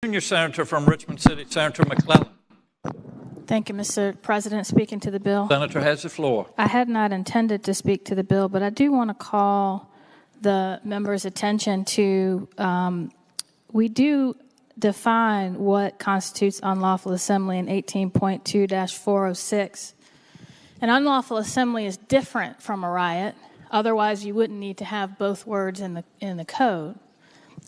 Junior Senator from Richmond City, Senator McClellan. Thank you, Mr. President. Speaking to the bill. Senator has the floor. I had not intended to speak to the bill, but I do want to call the members' attention to we do define what constitutes unlawful assembly in 18.2-406. An unlawful assembly is different from a riot. Otherwise, you wouldn't need to have both words in the code.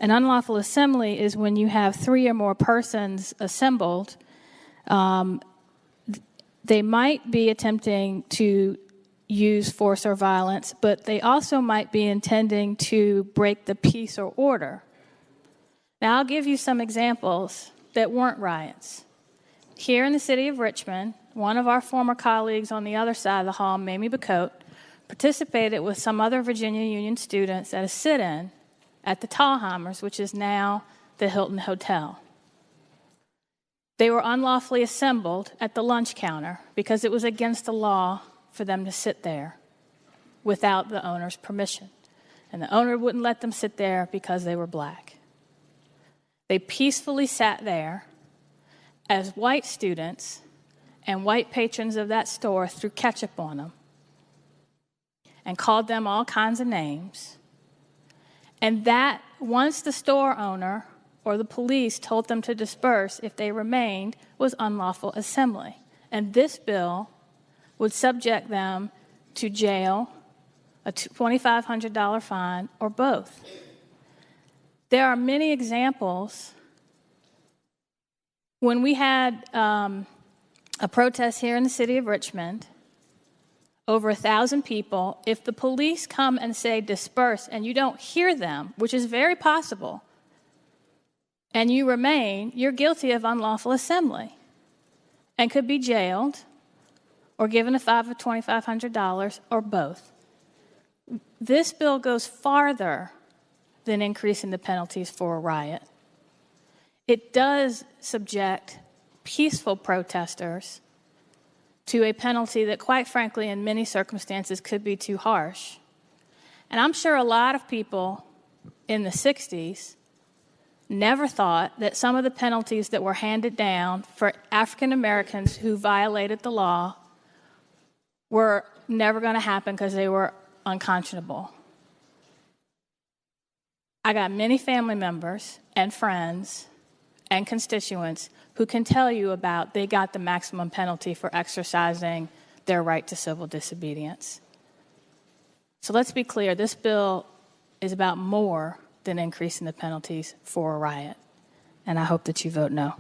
An unlawful assembly is when you have 3 or more persons assembled. They might be attempting to use force or violence, but they also might be intending to break the peace or order. Now, I'll give you some examples that weren't riots. Here in the city of Richmond, one of our former colleagues on the other side of the hall, Mamie Bacote, participated with some other Virginia Union students at a sit-in at the Tallheimers, which is now the Hilton Hotel. They were unlawfully assembled at the lunch counter because it was against the law for them to sit there without the owner's permission. And the owner wouldn't let them sit there because they were black. They peacefully sat there as white students and white patrons of that store threw ketchup on them and called them all kinds of names. And that, once the store owner or the police told them to disperse if they remained, was unlawful assembly. And this bill would subject them to jail, a $2,500 fine, or both. There are many examples. When we had a protest here in the city of Richmond, over 1,000 people, if the police come and say disperse and you don't hear them, which is very possible, and you remain, you're guilty of unlawful assembly and could be jailed or given a fine of $2,500 or both. This bill goes farther than increasing the penalties for a riot. It does subject peaceful protesters to a penalty that, quite frankly, in many circumstances could be too harsh. And I'm sure a lot of people in the 60s never thought that some of the penalties that were handed down for African Americans who violated the law were never going to happen because they were unconscionable. I got many family members and friends and constituents who can tell you about they got the maximum penalty for exercising their right to civil disobedience. So let's be clear, this bill is about more than increasing the penalties for a riot, and I hope that you vote no.